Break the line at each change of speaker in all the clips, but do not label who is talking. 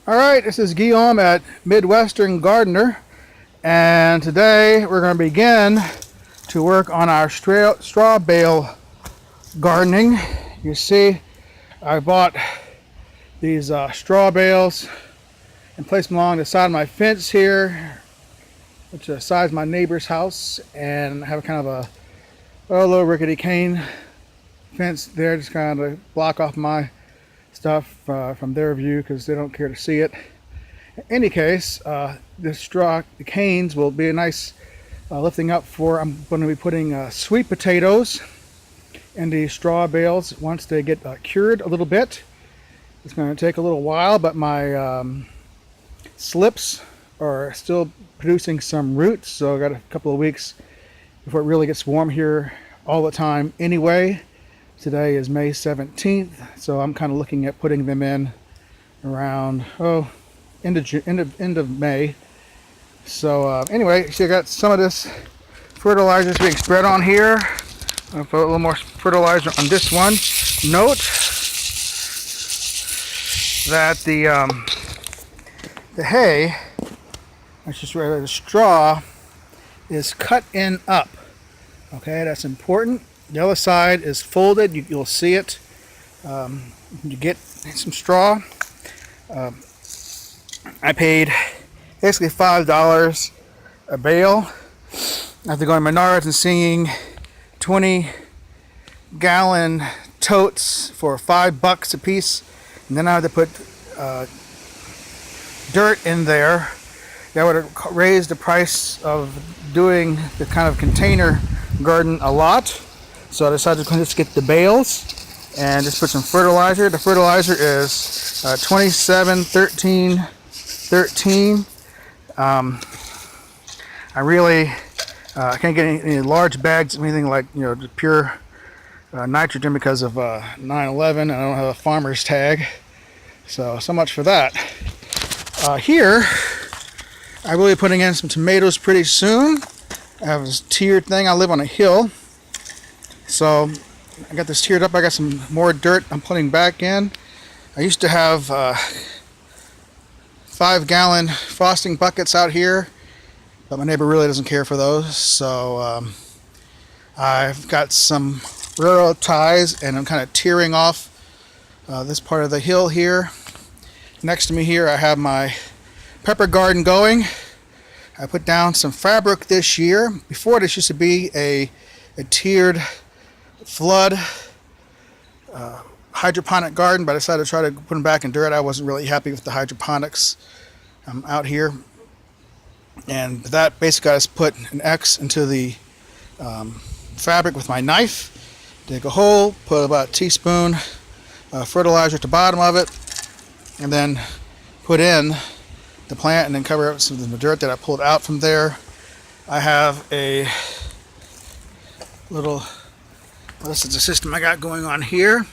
Alright, this is Guillaume at Midwestern Gardener, and today we're going to begin to work on our straw bale gardening. You see, I bought these straw bales and placed them along the side of my fence here, which is the size of my neighbor's house, and I have kind of a little rickety cane fence there, just kind of block off my stuff from their view because they don't care to see it. In any case, the canes will be a nice lifting up for. I'm going to be putting sweet potatoes in the straw bales once they get cured a little bit. It's going to take a little while, but my slips are still producing some roots, so I got a couple of weeks before it really gets warm here all the time anyway. Today is May 17th, so I'm kind of looking at putting them in around end of May. So anyway, so I got some of this fertilizer being spread on here. I'll put a little more fertilizer on this one. Note that the hay, that's just rather the straw, is cut in up. Okay, that's important. The other side is folded. You'll see it. You get some straw. I paid basically $5 a bale. After going to Menards and seeing 20-gallon totes for $5 a piece, and then I had to put dirt in there. That would have raised the price of doing the kind of container garden a lot. So I decided to just get the bales and just put some fertilizer. The fertilizer is 27, 13, 13. I really can't get any large bags of anything like, just pure nitrogen because of 9/11. I don't have a farmer's tag. So much for that. Here, I will be putting in some tomatoes pretty soon. I have this tiered thing. I live on a hill. So I got this tiered up. I got some more dirt I'm putting back in. I used to have 5-gallon frosting buckets out here, but my neighbor really doesn't care for those. So I've got some railroad ties, and I'm kind of tearing off this part of the hill here. Next to me here, I have my pepper garden going. I put down some fabric this year. Before, this used to be a tiered flood hydroponic garden, but I decided to try to put them back in dirt. I wasn't really happy with the hydroponics out here, and that basically I just put an X into the fabric with my knife, dig a hole, put about a teaspoon fertilizer at the bottom of it, and then put in the plant, and then cover up some of the dirt that I pulled out from there. I have a little, this is the system I got going on here,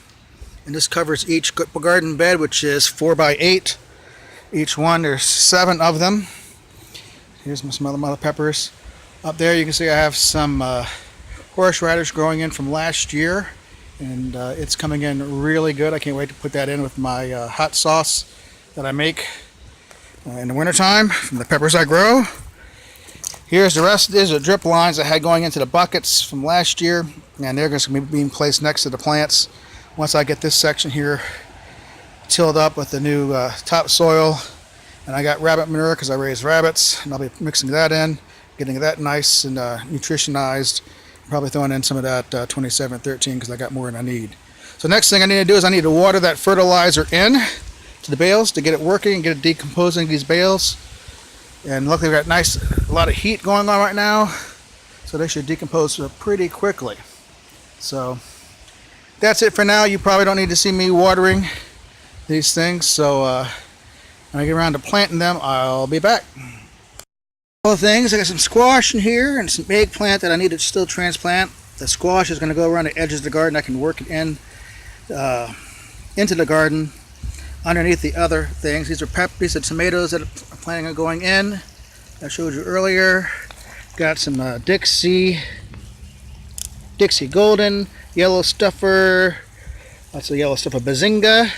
and this covers each garden bed, which is 4x8. Each one, there's 7 of them. Here's some other peppers. Up there you can see I have some horseradish growing in from last year, and it's coming in really good. I can't wait to put that in with my hot sauce that I make in the wintertime from the peppers I grow. Here's the rest. These are drip lines I had going into the buckets from last year, and they're going to be being placed next to the plants once I get this section here tilled up with the new topsoil. And I got rabbit manure because I raise rabbits, and I'll be mixing that in, getting that nice and nutritionized. Probably throwing in some of that 2713 because I got more than I need. So next thing I need to do is I need to water that fertilizer in to the bales to get it working and get it decomposing these bales. And luckily we've got a lot of heat going on right now, so they should decompose pretty quickly. So that's it for now. You probably don't need to see me watering these things, so when I get around to planting them, I'll be back. Couple things, I got some squash in here and some eggplant that I need to still transplant. The squash is going to go around the edges of the garden. I can work it in into the garden underneath the other things. These are these are tomatoes that I'm planning on going in. I showed you earlier. Got some Dixie Golden, yellow stuffer, lots of yellow stuffer, Bazinga.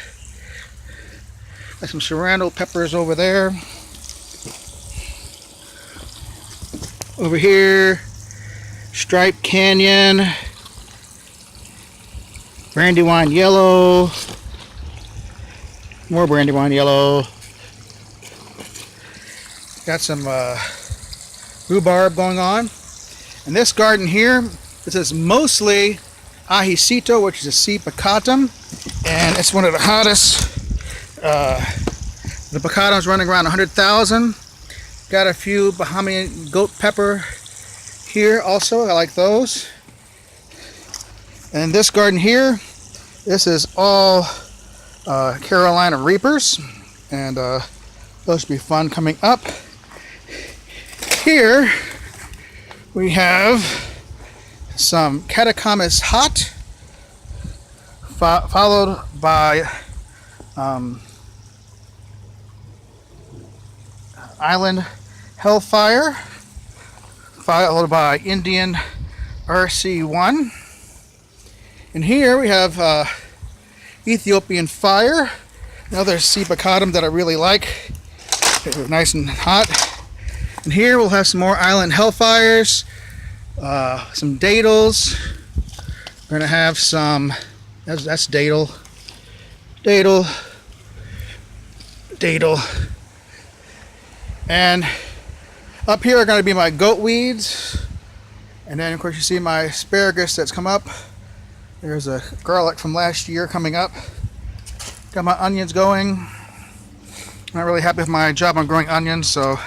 Got some serrano peppers over there. Over here, Stripe Canyon, Brandywine Yellow, more Brandywine Yellow. Got some rhubarb going on. And this garden here, this is mostly ajicito, which is a C. piccatum, and it's one of the hottest. The piccatum's running around 100,000. Got a few Bahamian goat pepper here also. I like those. And this garden here, this is all Carolina Reapers, and those should be fun coming up. Here we have some Catacamas Hot, followed by Island Hellfire, followed by Indian RC1. And here we have Ethiopian Fire, another C. piccatum that I really like. They're nice and hot. And here we'll have some more Island Hellfires, some Datals. We're gonna have some, that's Datal, and up here are going to be my goat weeds, and then of course you see my asparagus that's come up. There's a garlic from last year coming up. Got my onions going. I'm not really happy with my job on growing onions, so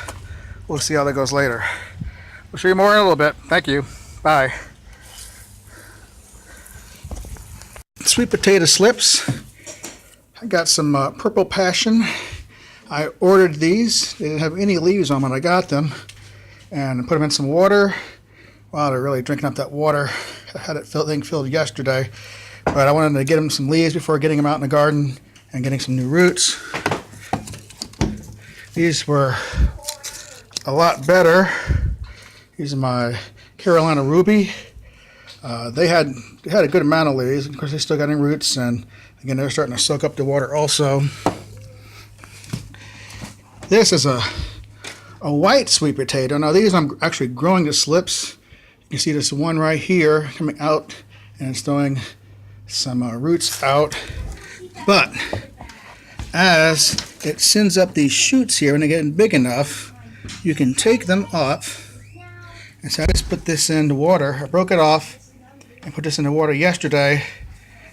we'll see how that goes later. We'll show you more in a little bit. Thank you. Bye. Sweet potato slips. I got some purple passion. I ordered these. They didn't have any leaves on when I got them, and put them in some water. Wow, they're really drinking up that water. I had it filled yesterday, but I wanted to get them some leaves before getting them out in the garden and getting some new roots. These were a lot better. These are my Carolina Ruby. They had a good amount of leaves. Of course, they still got any roots, and again, they're starting to soak up the water also. This is a white sweet potato. Now these I'm actually growing the slips. You can see this one right here coming out, and it's throwing some roots out. But as it sends up these shoots here, when they're getting big enough, you can take them off. And so I just put this in the water. I broke it off and put this in the water yesterday,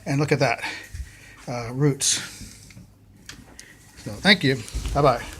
and look at that, roots. So thank you. Bye-bye.